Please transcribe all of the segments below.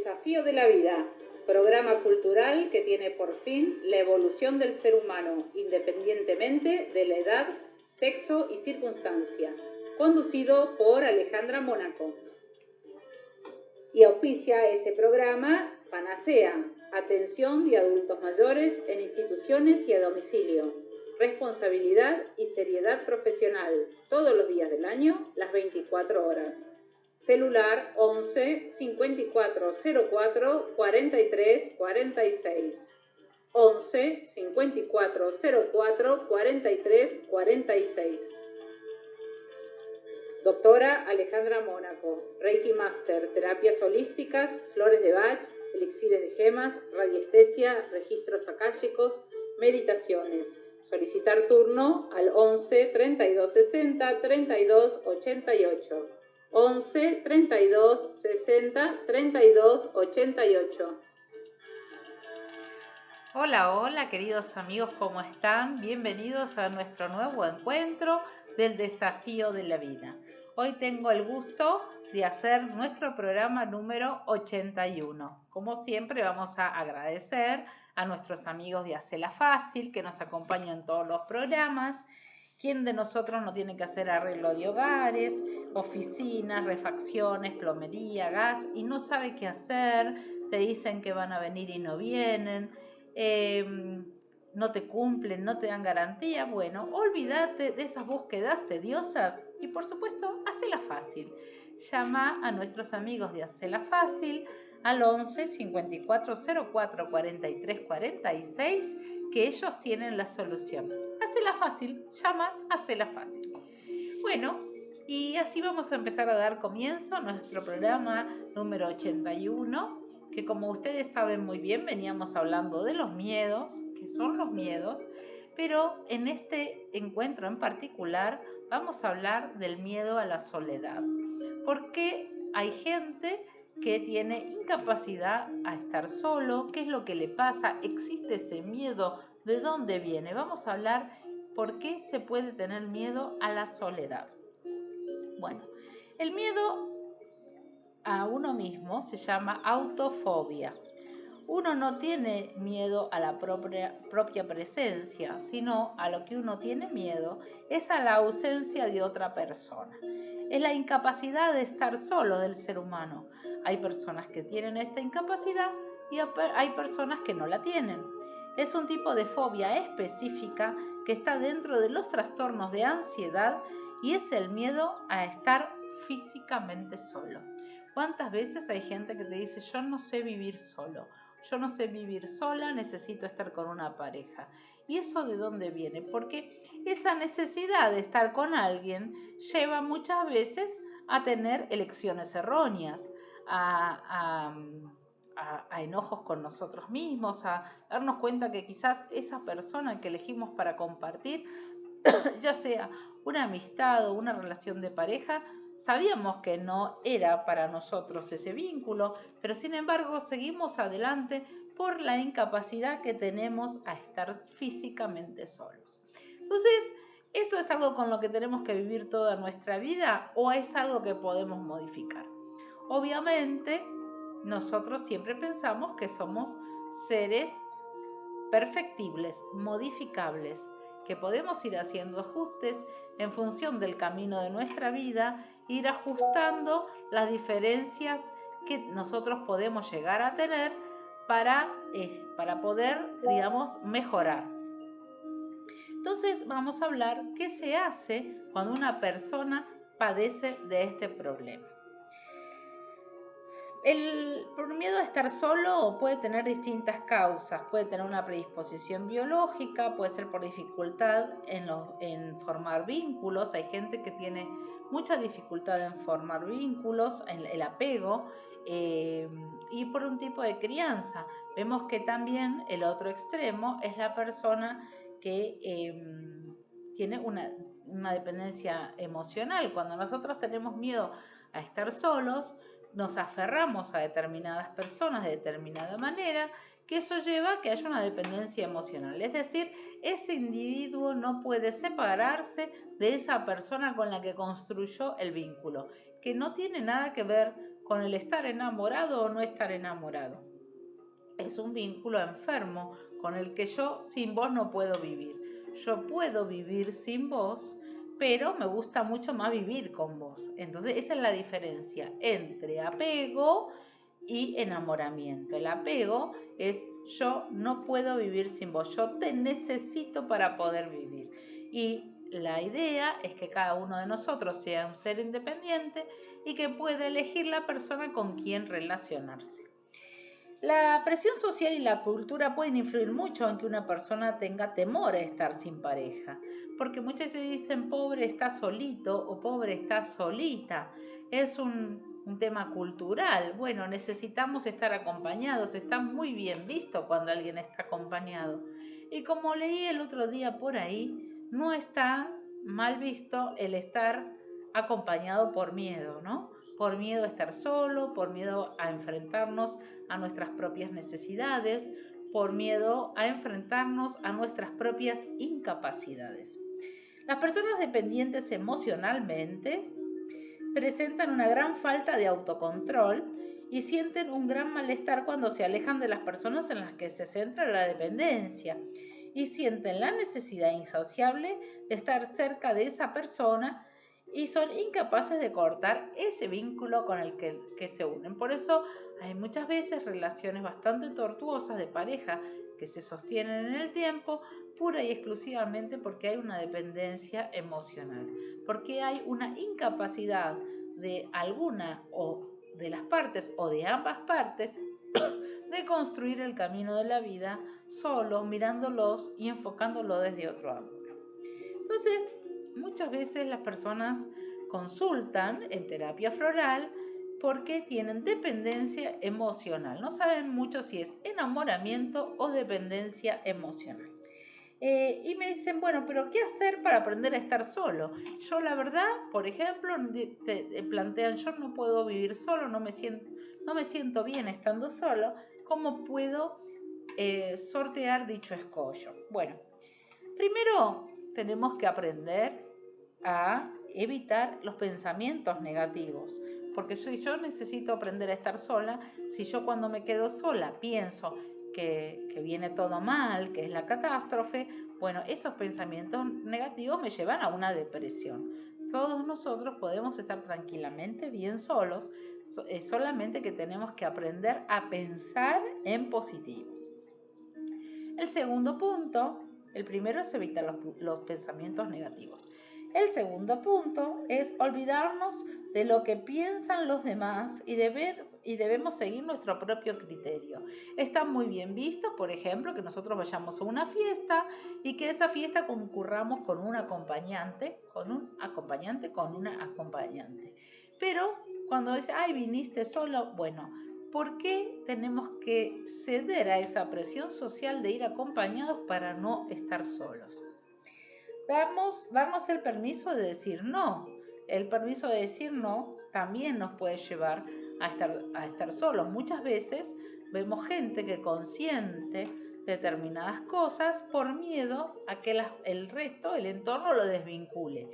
desafío de la vida, programa cultural que tiene por fin la evolución del ser humano, independientemente de la edad, sexo y circunstancia, conducido por Alejandra Mónaco. Y auspicia este programa Panacea, atención de adultos mayores en instituciones y a domicilio, responsabilidad y seriedad profesional, todos los días del año, las 24 horas. Celular 11 54 04 43 46. 11 54 04 43 46. Doctora Alejandra Mónaco, Reiki Master, terapias holísticas, flores de Bach, elixires de gemas, radiestesia, registros akáshicos, meditaciones. Solicitar turno al 11 32 60 32 88. 11 32 60 32 88. Hola, hola queridos amigos, ¿cómo están? Bienvenidos a nuestro nuevo encuentro del desafío de la vida. Hoy tengo el gusto de hacer nuestro programa número 81. Como siempre vamos a agradecer a nuestros amigos de Hacela Fácil que nos acompañan en todos los programas. ¿Quién de nosotros no tiene que hacer arreglo de hogares, oficinas, refacciones, plomería, gas y no sabe qué hacer? Te dicen que van a venir y no vienen. No te cumplen, no te dan garantía. Bueno, olvídate de esas búsquedas tediosas y por supuesto, hacela fácil. Llama a nuestros amigos de Hacela Fácil al 11 54 04 43 46 que ellos tienen la solución. Hacela fácil, llama, hacela fácil. Bueno, y así vamos a empezar a dar comienzo a nuestro programa número 81, que como ustedes saben muy bien, veníamos hablando de los miedos, que son los miedos, pero en este encuentro en particular vamos a hablar del miedo a la soledad, porque hay gente que tiene incapacidad a estar solo. ¿Qué es lo que le pasa? ¿Existe ese miedo? ¿De dónde viene? Vamos a hablar por qué se puede tener miedo a la soledad. Bueno, el miedo a uno mismo se llama autofobia. Uno no tiene miedo a la propia presencia, sino a lo que uno tiene miedo es a la ausencia de otra persona. Es la incapacidad de estar solo del ser humano. Hay personas que tienen esta incapacidad y hay personas que no la tienen. Es un tipo de fobia específica que está dentro de los trastornos de ansiedad y es el miedo a estar físicamente solo. ¿Cuántas veces hay gente que te dice yo no sé vivir solo? Yo no sé vivir sola, necesito estar con una pareja. ¿Y eso de dónde viene? Porque esa necesidad de estar con alguien lleva muchas veces a tener elecciones erróneas, a enojos con nosotros mismos, a darnos cuenta que quizás esa persona que elegimos para compartir, ya sea una amistad o una relación de pareja, sabíamos que no era para nosotros ese vínculo, pero sin embargo seguimos adelante por la incapacidad que tenemos a estar físicamente solos. Entonces, ¿eso es algo con lo que tenemos que vivir toda nuestra vida o es algo que podemos modificar? Obviamente, nosotros siempre pensamos que somos seres perfectibles, modificables, que podemos ir haciendo ajustes en función del camino de nuestra vida, ir ajustando las diferencias que nosotros podemos llegar a tener para poder, digamos, mejorar. Entonces vamos a hablar qué se hace cuando una persona padece de este problema. El miedo a estar solo puede tener distintas causas, puede tener una predisposición biológica, puede ser por dificultad en formar vínculos. Hay gente que tiene mucha dificultad en formar vínculos, en el apego, y por un tipo de crianza. Vemos que también el otro extremo es la persona que tiene una dependencia emocional. Cuando nosotros tenemos miedo a estar solos, nos aferramos a determinadas personas de determinada manera, que eso lleva a que haya una dependencia emocional. Es decir, ese individuo no puede separarse de esa persona con la que construyó el vínculo, que no tiene nada que ver con el estar enamorado o no estar enamorado. Es un vínculo enfermo con el que yo sin vos no puedo vivir. Yo puedo vivir sin vos, pero me gusta mucho más vivir con vos. Entonces esa es la diferencia entre apego y enamoramiento. El apego es yo no puedo vivir sin vos, yo te necesito para poder vivir. Y la idea es que cada uno de nosotros sea un ser independiente y que pueda elegir la persona con quien relacionarse. La presión social y la cultura pueden influir mucho en que una persona tenga temor a estar sin pareja, porque muchas veces dicen pobre está solito o pobre está solita. Es un tema cultural. Bueno, necesitamos estar acompañados, está muy bien visto cuando alguien está acompañado. Y como leí el otro día por ahí, no está mal visto el estar acompañado por miedo, ¿no? Por miedo a estar solo, por miedo a enfrentarnos a nuestras propias necesidades, por miedo a enfrentarnos a nuestras propias incapacidades. Las personas dependientes emocionalmente presentan una gran falta de autocontrol y sienten un gran malestar cuando se alejan de las personas en las que se centra la dependencia y sienten la necesidad insaciable de estar cerca de esa persona y son incapaces de cortar ese vínculo con el que se unen. Por eso hay muchas veces relaciones bastante tortuosas de pareja que se sostienen en el tiempo pura y exclusivamente porque hay una dependencia emocional, porque hay una incapacidad de alguna o de las partes o de ambas partes de construir el camino de la vida solo, mirándolos y enfocándolo desde otro ángulo. Entonces, muchas veces las personas consultan en terapia floral porque tienen dependencia emocional. No saben mucho si es enamoramiento o dependencia emocional. Y me dicen, bueno, pero ¿qué hacer para aprender a estar solo? Yo la verdad, por ejemplo, te plantean, yo no puedo vivir solo, no me siento bien estando solo, ¿cómo puedo sortear dicho escollo? Bueno, primero tenemos que aprender a evitar los pensamientos negativos, porque si yo necesito aprender a estar sola, si yo cuando me quedo sola pienso que viene todo mal, que es la catástrofe, bueno, esos pensamientos negativos me llevan a una depresión. Todos nosotros podemos estar tranquilamente bien solos, solamente que tenemos que aprender a pensar en positivo. El segundo punto, el primero es evitar los pensamientos negativos. El segundo punto es olvidarnos de lo que piensan los demás y debemos seguir nuestro propio criterio. Está muy bien visto, por ejemplo, que nosotros vayamos a una fiesta y que esa fiesta concurramos con un acompañante, con una acompañante. Pero cuando dice, ay, viniste solo, bueno, ¿por qué tenemos que ceder a esa presión social de ir acompañados para no estar solos? Darnos el permiso de decir no. El permiso de decir no también nos puede llevar a estar solos. Muchas veces vemos gente que consiente determinadas cosas por miedo a que el resto, el entorno, lo desvincule.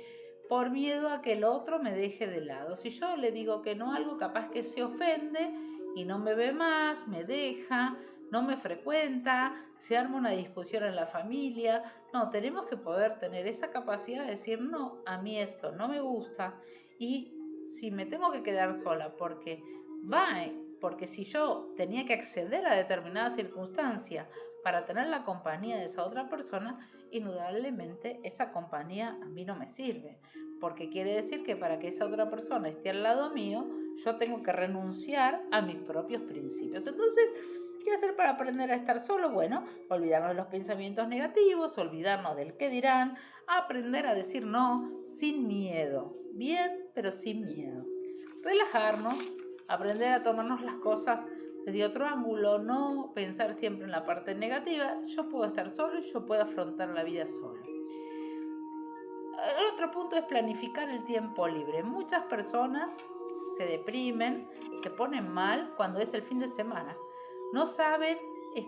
Por miedo a que el otro me deje de lado. Si yo le digo que no a algo, capaz que se ofende y no me ve más, me deja, no me frecuenta, se arma una discusión en la familia. No, tenemos que poder tener esa capacidad de decir, no, a mí esto no me gusta, y si me tengo que quedar sola porque si yo tenía que acceder a determinada circunstancia para tener la compañía de esa otra persona, indudablemente esa compañía a mí no me sirve, porque quiere decir que para que esa otra persona esté al lado mío, yo tengo que renunciar a mis propios principios. Entonces, ¿qué hacer para aprender a estar solo? Bueno, olvidarnos de los pensamientos negativos, olvidarnos del qué dirán, aprender a decir no sin miedo. Bien, pero sin miedo. Relajarnos, aprender a tomarnos las cosas desde otro ángulo, no pensar siempre en la parte negativa. Yo puedo estar solo y yo puedo afrontar la vida solo. El otro punto es planificar el tiempo libre. Muchas personas se deprimen, se ponen mal cuando es el fin de semana. No saben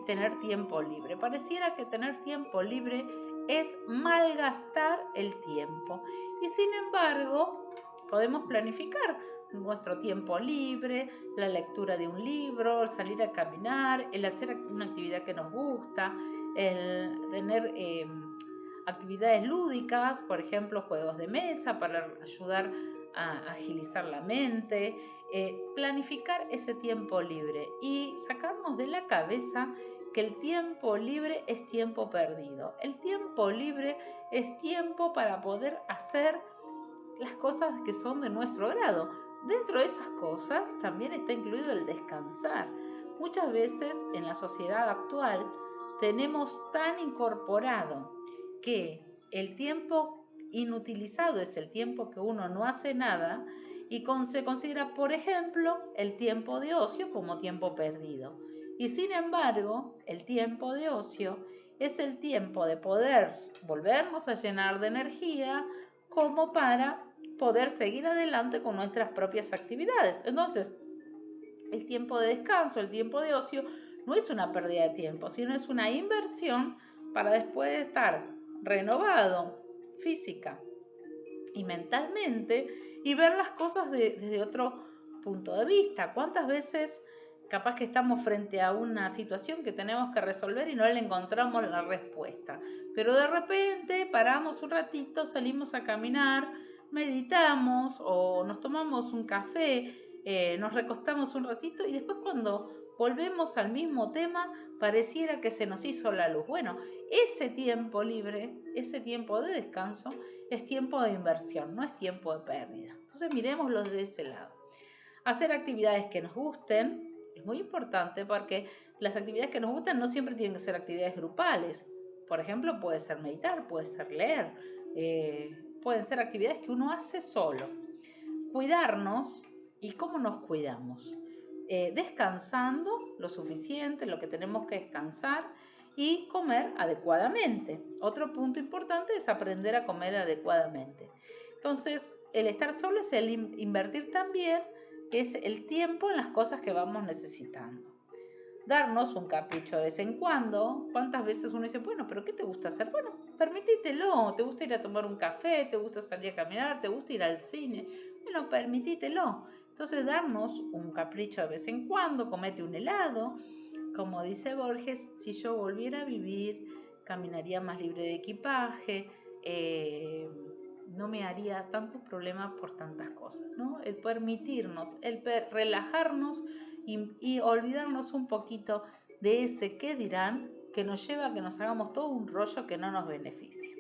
tener tiempo libre. Pareciera que tener tiempo libre es malgastar el tiempo. Y sin embargo, podemos planificar. nuestro tiempo libre, la lectura de un libro, el salir a caminar, el hacer una actividad que nos gusta, el tener actividades lúdicas, por ejemplo, juegos de mesa para ayudar a agilizar la mente, planificar ese tiempo libre y sacarnos de la cabeza que el tiempo libre es tiempo perdido. El tiempo libre es tiempo para poder hacer las cosas que son de nuestro agrado. Dentro de esas cosas también está incluido el descansar. Muchas veces en la sociedad actual tenemos tan incorporado que el tiempo inutilizado es el tiempo que uno no hace nada y se considera, por ejemplo, el tiempo de ocio como tiempo perdido. Y sin embargo, el tiempo de ocio es el tiempo de poder volvernos a llenar de energía como para poder seguir adelante con nuestras propias actividades. Entonces, el tiempo de descanso, el tiempo de ocio, no es una pérdida de tiempo, sino es una inversión para después de estar renovado física y mentalmente y ver las cosas desde otro punto de vista. ¿Cuántas veces capaz que estamos frente a una situación que tenemos que resolver y no le encontramos la respuesta? Pero de repente paramos un ratito, salimos a caminar, meditamos o nos tomamos un café, nos recostamos un ratito y después cuando volvemos al mismo tema pareciera que se nos hizo la luz. Bueno, ese tiempo libre, ese tiempo de descanso es tiempo de inversión, no es tiempo de pérdida. Entonces miremoslo de ese lado. Hacer actividades que nos gusten es muy importante porque las actividades que nos gustan no siempre tienen que ser actividades grupales. Por ejemplo, puede ser meditar, puede ser leer, pueden ser actividades que uno hace solo. Cuidarnos, ¿y cómo nos cuidamos? Descansando lo suficiente, lo que tenemos que descansar y comer adecuadamente. Otro punto importante es aprender a comer adecuadamente. Entonces, el estar solo es el invertir también, que es el tiempo en las cosas que vamos necesitando. Darnos un capricho de vez en cuando. ¿Cuántas veces uno dice, bueno, pero qué te gusta hacer? Bueno, permitítelo. ¿Te gusta ir a tomar un café? ¿Te gusta salir a caminar? ¿Te gusta ir al cine? Bueno, permitítelo. Entonces, darnos un capricho de vez en cuando, comete un helado. Como dice Borges, si yo volviera a vivir, caminaría más libre de equipaje, no me haría tantos problemas por tantas cosas, ¿no? El permitirnos, el relajarnos y olvidarnos un poquito de ese qué dirán que nos lleva a que nos hagamos todo un rollo que no nos beneficia.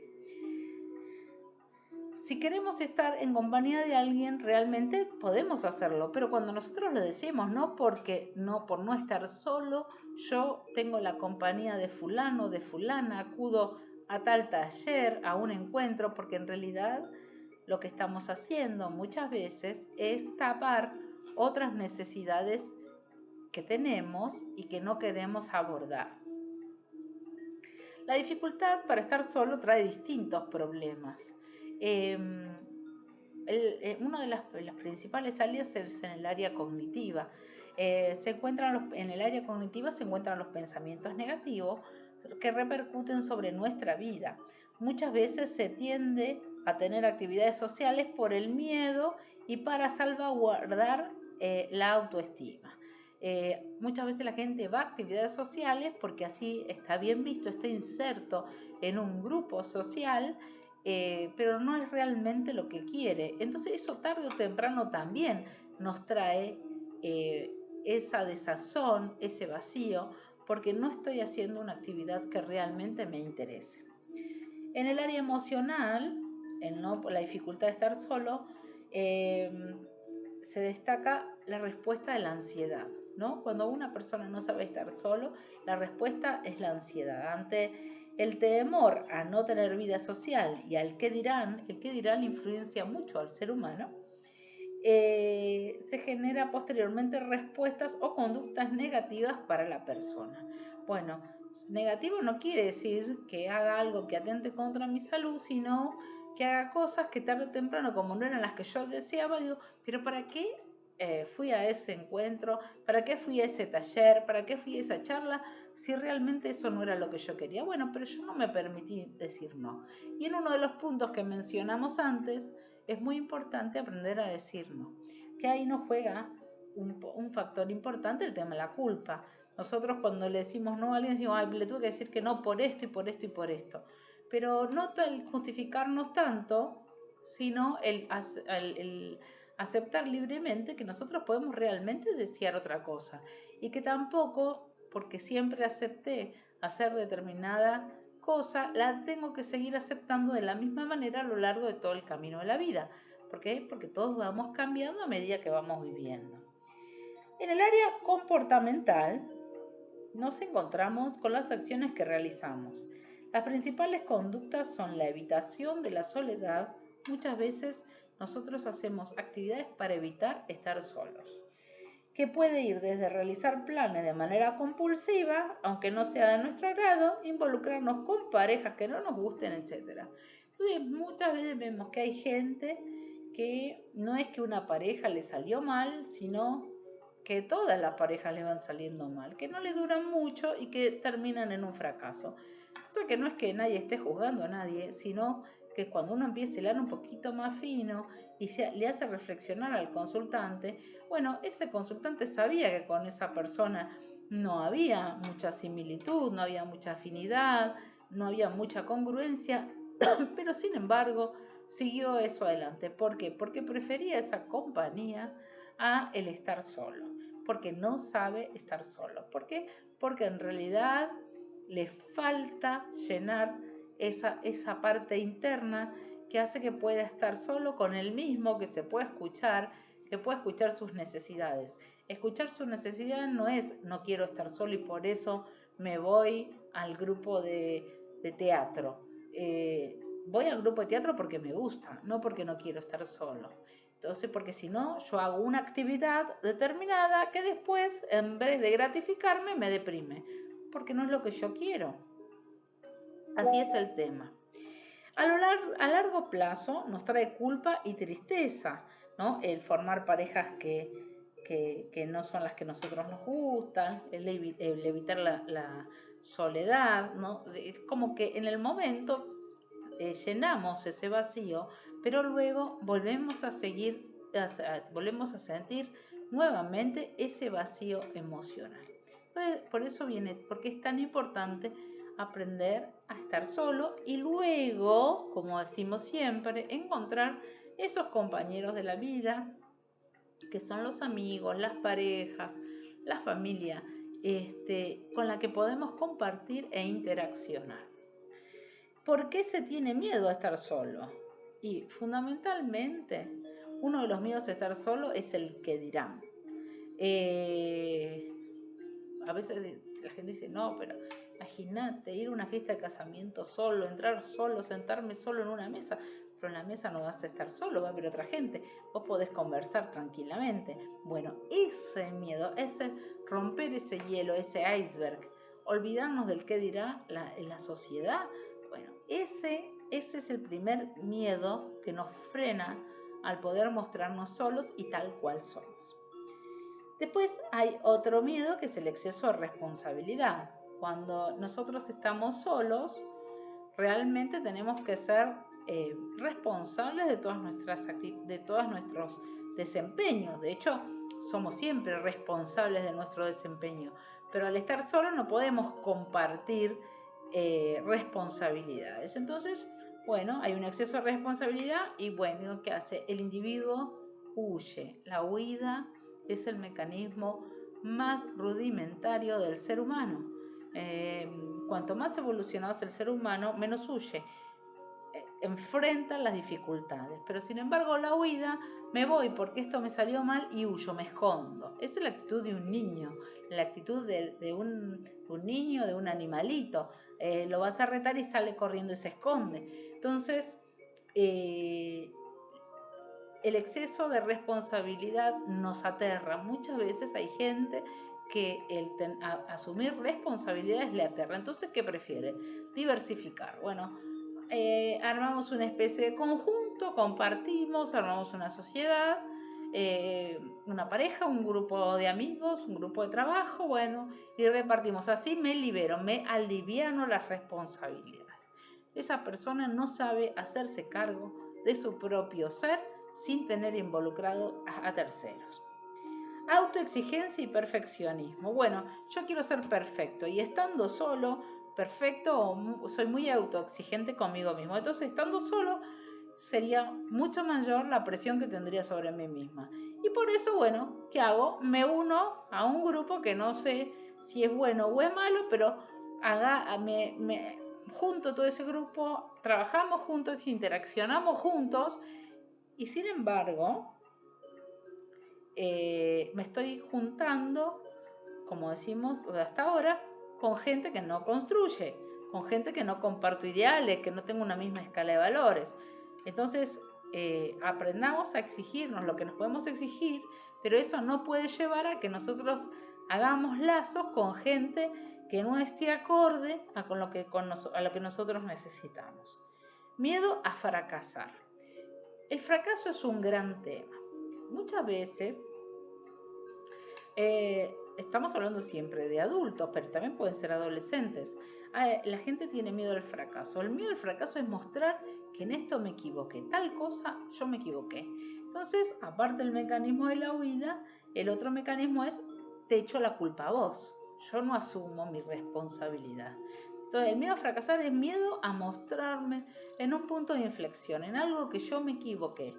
Si queremos estar en compañía de alguien, realmente podemos hacerlo, pero cuando nosotros lo decimos, no porque no por no estar solo, yo tengo la compañía de fulano, de fulana, acudo a tal taller, a un encuentro, porque en realidad lo que estamos haciendo muchas veces es tapar otras necesidades que tenemos y que no queremos abordar. La dificultad para estar solo trae distintos problemas. Una de las principales salidas es en el área cognitiva. En el área cognitiva se encuentran los pensamientos negativos que repercuten sobre nuestra vida. Muchas veces se tiende a tener actividades sociales por el miedo y para salvaguardar la autoestima. Muchas veces la gente va a actividades sociales porque así está bien visto, está inserto en un grupo social, pero no es realmente lo que quiere. Entonces eso tarde o temprano también nos trae esa desazón, ese vacío, porque no estoy haciendo una actividad que realmente me interese. En el área emocional, la dificultad de estar solo, se destaca la respuesta de la ansiedad, ¿no? Cuando una persona no sabe estar solo, la respuesta es la ansiedad. Ante el temor a no tener vida social y al qué dirán, el qué dirán influencia mucho al ser humano, se genera posteriormente respuestas o conductas negativas para la persona. Bueno, negativo no quiere decir que haga algo que atente contra mi salud, sino que haga cosas que tarde o temprano, como no eran las que yo deseaba, digo, pero ¿para qué fui a ese encuentro? ¿Para qué fui a ese taller? ¿Para qué fui a esa charla? Si realmente eso no era lo que yo quería. Bueno, pero yo no me permití decir no. Y en uno de los puntos que mencionamos antes, es muy importante aprender a decir no. que ahí nos juega un factor importante el tema de la culpa. Nosotros cuando le decimos no a alguien decimos, ay, le tuve que decir que no por esto y por esto y por esto. Pero no el justificarnos tanto, sino el aceptar libremente que nosotros podemos realmente desear otra cosa. Y que tampoco, porque siempre acepté hacer determinada cosa, la tengo que seguir aceptando de la misma manera a lo largo de todo el camino de la vida. ¿Por qué? Porque todos vamos cambiando a medida que vamos viviendo. En el área comportamental nos encontramos con las acciones que realizamos. Las principales conductas son la evitación de la soledad. Muchas veces nosotros hacemos actividades para evitar estar solos, que puede ir desde realizar planes de manera compulsiva, aunque no sea de nuestro agrado, involucrarnos con parejas que no nos gusten, etc. Entonces, muchas veces vemos que hay gente que no es que una pareja le salió mal, sino que todas las parejas le van saliendo mal, que no le duran mucho y que terminan en un fracaso. O sea que no es que nadie esté juzgando a nadie, sino que cuando uno empieza a hilar un poquito más fino y le hace reflexionar al consultante, bueno, ese consultante sabía que con esa persona no había mucha similitud, no había mucha afinidad, no había mucha congruencia, pero sin embargo siguió eso adelante. ¿Por qué? Porque prefería esa compañía a el estar solo, porque no sabe estar solo. ¿Por qué? Porque en realidad le falta llenar esa parte interna que hace que pueda estar solo con él mismo, que se pueda escuchar, que pueda escuchar sus necesidades. Escuchar sus necesidades no es no quiero estar solo y por eso me voy al grupo de teatro. Voy al grupo de teatro porque me gusta, no porque no quiero estar solo. Entonces, porque si no, yo hago una actividad determinada que después, en vez de gratificarme, me deprime, porque no es lo que yo quiero. Así es el tema. A largo plazo nos trae culpa y tristeza, ¿no? El formar parejas que no son las que a nosotros nos gustan, el evitar la soledad, ¿no? Es como que en el momento llenamos ese vacío, pero luego volvemos a volvemos a sentir nuevamente ese vacío emocional. Por eso porque es tan importante aprender a estar solo y luego, como decimos siempre, encontrar esos compañeros de la vida, que son los amigos, las parejas, la familia, con la que podemos compartir e interaccionar. ¿Por qué se tiene miedo a estar solo? Y fundamentalmente, uno de los miedos a estar solo es el que dirán. A veces la gente dice, no, pero imagínate ir a una fiesta de casamiento solo, entrar solo, sentarme solo en una mesa. Pero en la mesa no vas a estar solo, va a haber otra gente. Vos podés conversar tranquilamente. Bueno, ese miedo, ese romper ese hielo, ese iceberg, olvidarnos del qué dirá la sociedad. Bueno, ese es el primer miedo que nos frena al poder mostrarnos solos y tal cual somos. Después hay otro miedo que es el exceso de responsabilidad. Cuando nosotros estamos solos, realmente tenemos que ser responsables de todos nuestros desempeños. De hecho, somos siempre responsables de nuestro desempeño. Pero al estar solos no podemos compartir responsabilidades. Entonces, bueno, hay un exceso de responsabilidad y bueno, ¿qué hace? El individuo huye. La huida es el mecanismo más rudimentario del ser humano. Cuanto más evolucionado es el ser humano, menos huye. Enfrenta las dificultades. Pero sin embargo, la huida, me voy porque esto me salió mal y huyo, me escondo. Esa es la actitud de un niño, la actitud de un niño, de un animalito. Lo vas a retar y sale corriendo y se esconde. Entonces, el exceso de responsabilidad nos aterra. Muchas veces hay gente que asumir responsabilidades le aterra. Entonces, ¿qué prefiere? Diversificar. Bueno, armamos una especie de conjunto, compartimos, armamos una sociedad, una pareja, un grupo de amigos, un grupo de trabajo, bueno, y repartimos. Así me libero, me aliviano las responsabilidades. Esa persona no sabe hacerse cargo de su propio ser sin tener involucrado a terceros. Autoexigencia y perfeccionismo. Bueno, yo quiero ser perfecto y estando solo, perfecto, soy muy autoexigente conmigo mismo. Entonces, estando solo, sería mucho mayor la presión que tendría sobre mí misma. Y por eso, bueno, ¿qué hago? Me uno a un grupo que no sé si es bueno o es malo, pero me junto todo ese grupo, trabajamos juntos, interaccionamos juntos y sin embargo me estoy juntando, como decimos hasta ahora, con gente que no construye, con gente que no comparto ideales, que no tengo una misma escala de valores. Entonces, aprendamos a exigirnos lo que nos podemos exigir, pero eso no puede llevar a que nosotros hagamos lazos con gente que no esté acorde a lo que nosotros necesitamos. Miedo a fracasar. El fracaso es un gran tema. Muchas veces estamos hablando siempre de adultos, pero también pueden ser adolescentes. La gente tiene miedo al fracaso. El miedo al fracaso es mostrar que en esto me equivoqué, tal cosa yo me equivoqué. Entonces, aparte del mecanismo de la huida, el otro mecanismo es te echo la culpa a vos. Yo no asumo mi responsabilidad. Entonces, el miedo a fracasar es miedo a mostrarme en un punto de inflexión, en algo que yo me equivoqué.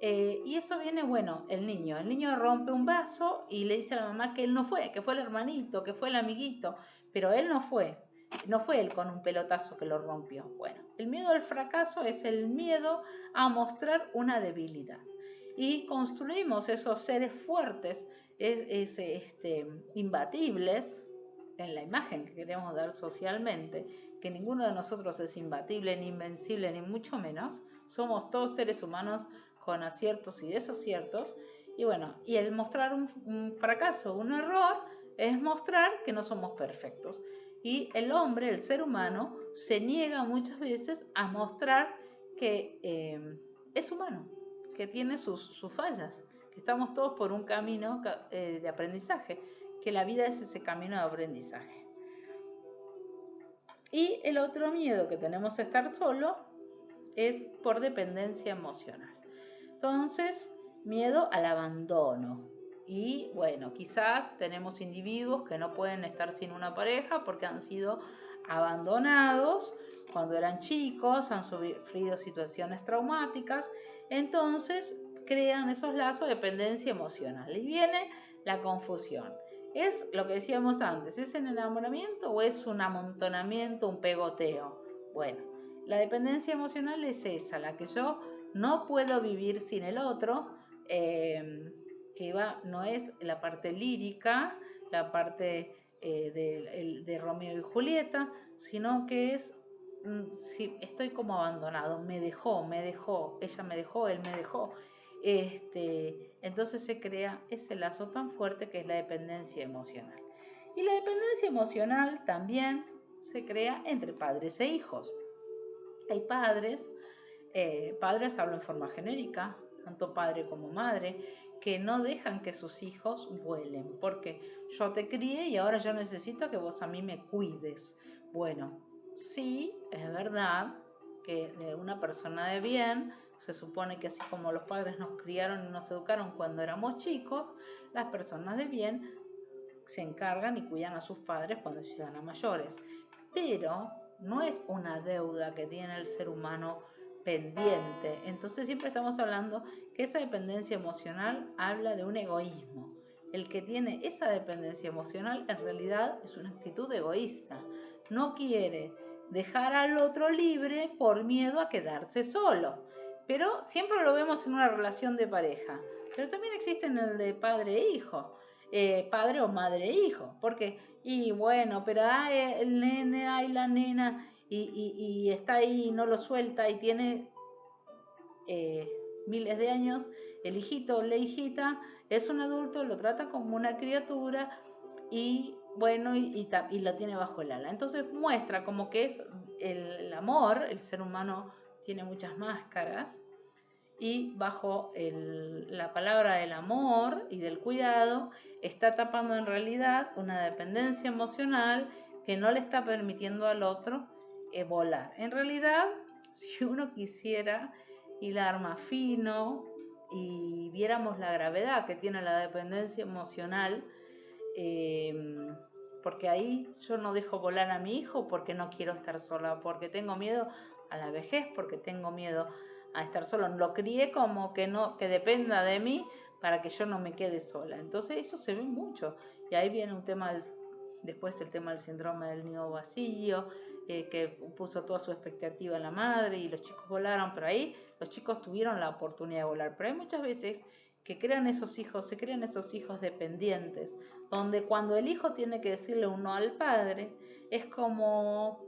Y eso viene, bueno, el niño rompe un vaso y le dice a la mamá que él no fue, que fue el hermanito, que fue el amiguito, pero él no fue él con un pelotazo que lo rompió. Bueno, el miedo al fracaso es el miedo a mostrar una debilidad. Y construimos esos seres fuertes, imbatibles, en la imagen que queremos dar socialmente, que ninguno de nosotros es imbatible, ni invencible, ni mucho menos. Somos todos seres humanos con aciertos y desaciertos. Y bueno, y el mostrar un fracaso, un error, es mostrar que no somos perfectos. Y el hombre, el ser humano, se niega muchas veces a mostrar que es humano, que tiene sus fallas, que estamos todos por un camino de aprendizaje, que la vida es ese camino de aprendizaje. Y el otro miedo que tenemos a estar solo es por dependencia emocional. Entonces, miedo al abandono. Y bueno, quizás tenemos individuos que no pueden estar sin una pareja porque han sido abandonados cuando eran chicos, han sufrido situaciones traumáticas, entonces crean esos lazos de dependencia emocional. Y viene la confusión. ¿Es lo que decíamos antes? ¿Es un enamoramiento o es un amontonamiento, un pegoteo? Bueno, la dependencia emocional es esa, la que yo no puedo vivir sin el otro, no es la parte lírica, la parte de Romeo y Julieta, sino que es, si estoy como abandonado, me dejó, ella me dejó, él me dejó. Entonces se crea ese lazo tan fuerte que es la dependencia emocional. Y la dependencia emocional también se crea entre padres e hijos. Hay padres hablo en forma genérica, tanto padre como madre, que no dejan que sus hijos vuelen, porque yo te crié y ahora yo necesito que vos a mí me cuides. Bueno, sí, es verdad que de una persona de bien, se supone que así como los padres nos criaron y nos educaron cuando éramos chicos, las personas de bien se encargan y cuidan a sus padres cuando llegan a mayores. Pero no es una deuda que tiene el ser humano pendiente. Entonces siempre estamos hablando que esa dependencia emocional habla de un egoísmo. El que tiene esa dependencia emocional en realidad es una actitud egoísta. No quiere dejar al otro libre por miedo a quedarse solo. Pero siempre lo vemos en una relación de pareja. Pero también existe en el de padre e hijo. Padre o madre e hijo. Porque, y bueno, pero hay el nene, hay la nena y está ahí y no lo suelta y tiene miles de años, el hijito o la hijita es un adulto, lo trata como una criatura y bueno, y lo tiene bajo el ala. Entonces muestra como que es el amor, el ser humano tiene muchas máscaras y bajo la palabra del amor y del cuidado está tapando en realidad una dependencia emocional que no le está permitiendo al otro volar. En realidad, si uno quisiera hilar más fino, y viéramos la gravedad que tiene la dependencia emocional, porque ahí yo no dejo volar a mi hijo porque no quiero estar sola, porque tengo miedo a la vejez, porque tengo miedo a estar sola. Lo crié como que dependa de mí para que yo no me quede sola. Entonces eso se ve mucho. Y ahí viene un tema, después el tema del síndrome del nido vacío, que puso toda su expectativa en la madre y los chicos volaron, pero ahí los chicos tuvieron la oportunidad de volar. Pero hay muchas veces que se crean esos hijos dependientes, donde cuando el hijo tiene que decirle un no al padre, es como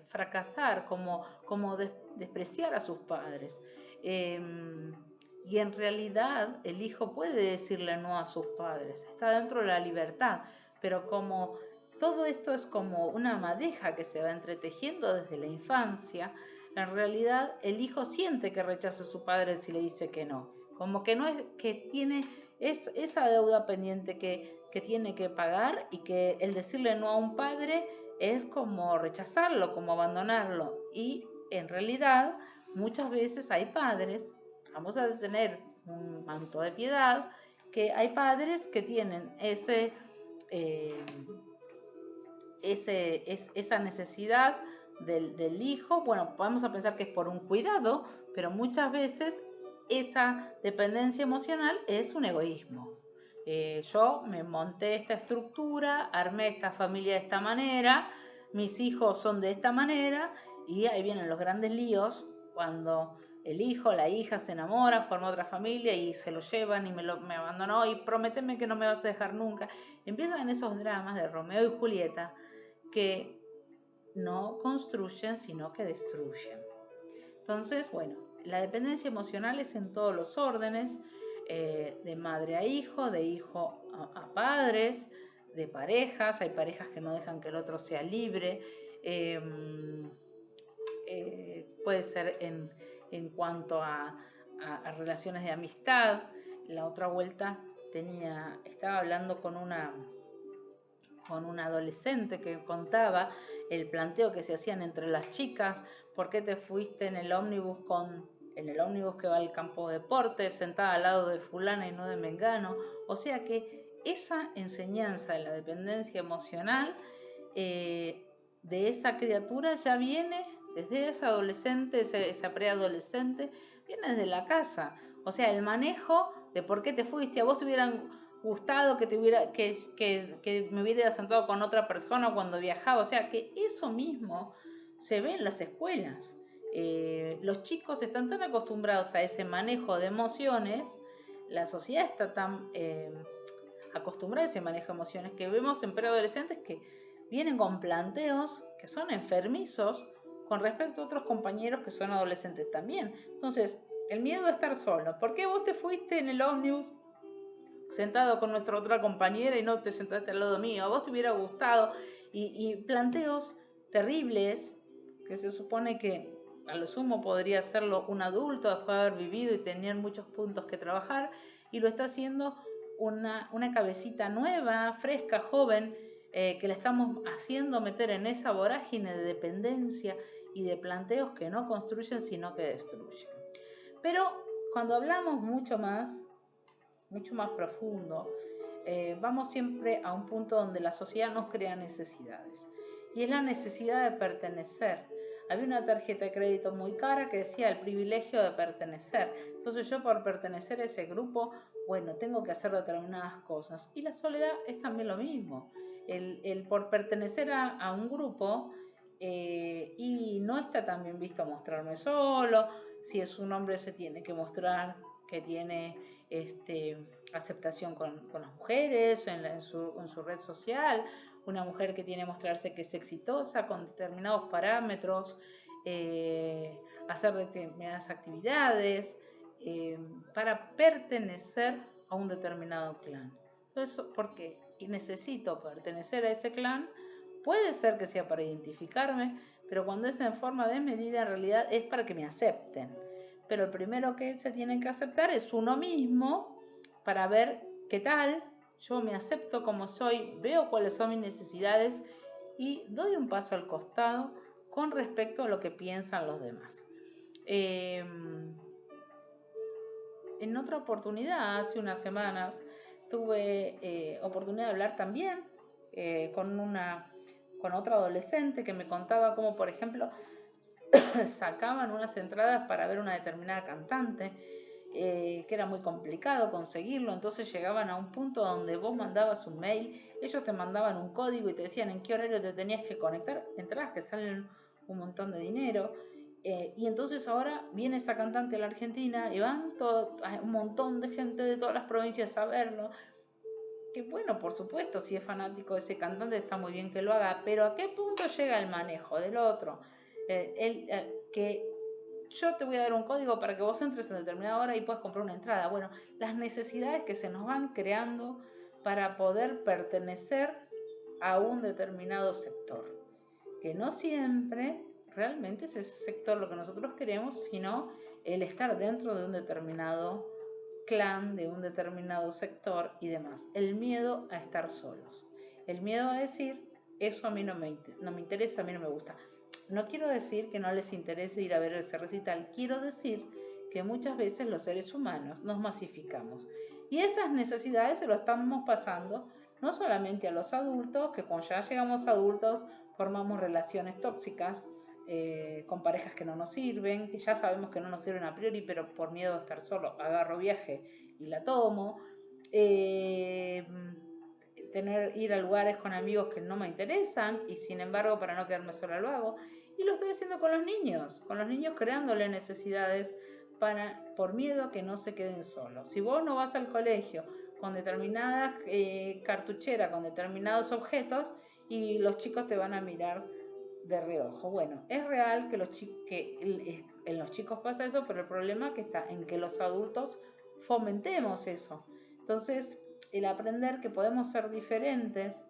fracasar, como despreciar a sus padres. Y en realidad el hijo puede decirle no a sus padres, está dentro de la libertad, pero como todo esto es como una madeja que se va entretejiendo desde la infancia, en realidad el hijo siente que rechaza a su padre si le dice que no, como que no es, que tiene esa deuda pendiente que tiene que pagar, y que el decirle no a un padre es como rechazarlo, como abandonarlo. Y en realidad muchas veces hay padres, vamos a tener un manto de piedad, que hay padres que tienen esa necesidad del hijo. Bueno, podemos pensar que es por un cuidado, pero muchas veces esa dependencia emocional es un egoísmo. Yo me monté esta estructura, armé esta familia de esta manera, mis hijos son de esta manera, y ahí vienen los grandes líos cuando el hijo, la hija se enamora, forma otra familia y se lo llevan y me abandonó y prométeme que no me vas a dejar nunca. Empiezan esos dramas de Romeo y Julieta que no construyen, sino que destruyen. Entonces, bueno, la dependencia emocional es en todos los órdenes, de madre a hijo, de hijo a padres, de parejas. Hay parejas que no dejan que el otro sea libre. Puede ser en cuanto a relaciones de amistad. La otra vuelta estaba hablando con una adolescente que contaba el planteo que se hacían entre las chicas: ¿por qué te fuiste en el ómnibus que va al campo de deportes, sentada al lado de fulana y no de mengano? O sea que esa enseñanza de la dependencia emocional, de esa criatura, ya viene desde esa adolescente, esa preadolescente, viene desde la casa. O sea, el manejo de por qué te fuiste, a vos te hubieran gustado que me hubiera sentado con otra persona cuando viajaba. O sea que eso mismo se ve en las escuelas. Los chicos están tan acostumbrados a ese manejo de emociones, la sociedad está tan acostumbrada a ese manejo de emociones, que vemos en preadolescentes que vienen con planteos que son enfermizos con respecto a otros compañeros que son adolescentes también. Entonces, el miedo a estar solo. ¿Por qué vos te fuiste en el ómnibus sentado con nuestra otra compañera y no te sentaste al lado mío? A vos te hubiera gustado. Y planteos terribles que se supone que a lo sumo podría hacerlo un adulto después de haber vivido y tener muchos puntos que trabajar, y lo está haciendo una cabecita nueva, fresca, joven, que le estamos haciendo meter en esa vorágine de dependencia y de planteos que no construyen sino que destruyen. Pero cuando hablamos mucho más profundo, vamos siempre a un punto donde la sociedad nos crea necesidades, y es la necesidad de pertenecer. Había una tarjeta de crédito muy cara que decía el privilegio de pertenecer. Entonces yo, por pertenecer a ese grupo, bueno, tengo que hacer determinadas cosas. Y la soledad es también lo mismo. El por pertenecer a un grupo, y no está tan bien visto mostrarme solo. Si es un hombre, se tiene que mostrar que tiene aceptación con las mujeres en su red social. Una mujer que tiene que mostrarse que es exitosa con determinados parámetros, hacer determinadas actividades, para pertenecer a un determinado clan. Entonces, ¿por qué? Y necesito pertenecer a ese clan. Puede ser que sea para identificarme, pero cuando es en forma de medida, en realidad es para que me acepten. Pero el primero que se tiene que aceptar es uno mismo, para ver qué tal. Yo me acepto como soy, veo cuáles son mis necesidades y doy un paso al costado con respecto a lo que piensan los demás. en otra oportunidad, hace unas semanas, tuve oportunidad de hablar también con otra adolescente que me contaba cómo, por ejemplo, sacaban unas entradas para ver una determinada cantante, que era muy complicado conseguirlo, entonces llegaban a un punto donde vos mandabas un mail, ellos te mandaban un código y te decían en qué horario te tenías que conectar, entradas que salen un montón de dinero. Y entonces ahora viene esa cantante a la Argentina y van un montón de gente de todas las provincias a verlo. Que bueno, por supuesto, si es fanático de ese cantante está muy bien que lo haga, pero ¿a qué punto llega el manejo del otro? Que yo te voy a dar un código para que vos entres en determinada hora y puedas comprar una entrada. Bueno, las necesidades que se nos van creando para poder pertenecer a un determinado sector, que no siempre realmente es ese sector lo que nosotros queremos, sino el estar dentro de un determinado clan, de un determinado sector y demás. El miedo a estar solos. El miedo a decir, eso a mí no me interesa, a mí no me gusta. No quiero decir que no les interese ir a ver ese recital, quiero decir que muchas veces los seres humanos nos masificamos. Y esas necesidades se lo estamos pasando no solamente a los adultos, que cuando ya llegamos a adultos formamos relaciones tóxicas, con parejas que no nos sirven, que ya sabemos que no nos sirven a priori, pero por miedo a estar solo agarro viaje y la tomo. Ir a lugares con amigos que no me interesan y sin embargo para no quedarme sola lo hago. Y lo estoy haciendo con los niños creándole necesidades por miedo a que no se queden solos. Si vos no vas al colegio con determinadas cartucheras, con determinados objetos, y los chicos te van a mirar de reojo. Bueno, es real que en los chicos pasa eso, pero el problema que está en que los adultos fomentemos eso. Entonces, el aprender que podemos ser diferentes,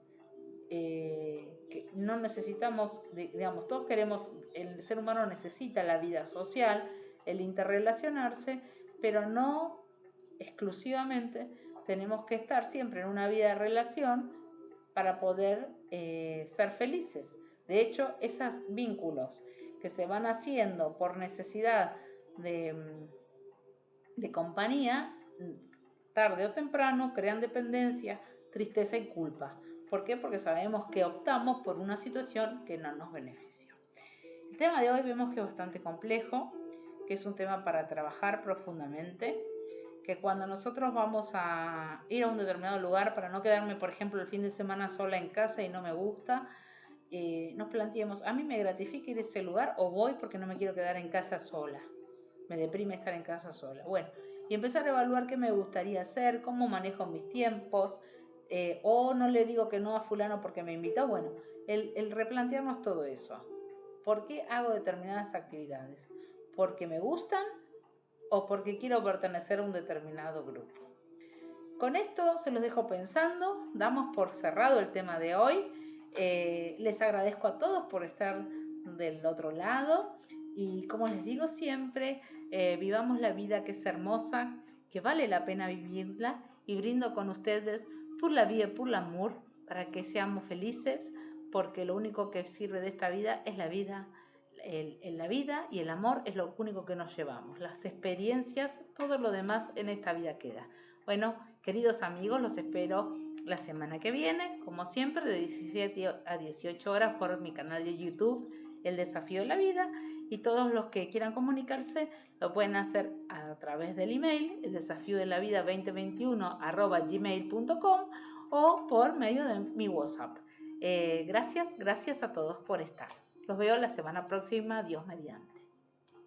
que no necesitamos, digamos, todos queremos, el ser humano necesita la vida social, el interrelacionarse, pero no exclusivamente tenemos que estar siempre en una vida de relación para poder ser felices. De hecho, esos vínculos que se van haciendo por necesidad de compañía, tarde o temprano crean dependencia, tristeza y culpa. ¿Por qué? Porque sabemos que optamos por una situación que no nos benefició. El tema de hoy vemos que es bastante complejo, que es un tema para trabajar profundamente, que cuando nosotros vamos a ir a un determinado lugar, para no quedarme, por ejemplo, el fin de semana sola en casa y no me gusta, nos planteemos, ¿a mí me gratifica ir a ese lugar o voy porque no me quiero quedar en casa sola? Me deprime estar en casa sola. Bueno, y empezar a evaluar qué me gustaría hacer, cómo manejo mis tiempos, o no le digo que no a fulano porque me invitó. Bueno, el replantearnos todo eso. ¿Por qué hago determinadas actividades? ¿Porque me gustan o porque quiero pertenecer a un determinado grupo? Con esto se los dejo pensando, damos por cerrado el tema de hoy. Les agradezco a todos por estar del otro lado y como les digo siempre, vivamos la vida que es hermosa, que vale la pena vivirla y brindo con ustedes por la vida y por el amor para que seamos felices, porque lo único que sirve de esta vida es la vida. La vida y el amor es lo único que nos llevamos. Las experiencias, todo lo demás en esta vida queda. Bueno, queridos amigos, los espero la semana que viene, como siempre, de 17 a 18 horas por mi canal de YouTube, El Desafío de la Vida. Y todos los que quieran comunicarse lo pueden hacer a través del email, el desafío de la vida 2021@gmail.com o por medio de mi WhatsApp. Gracias a todos por estar. Los veo la semana próxima, Dios mediante.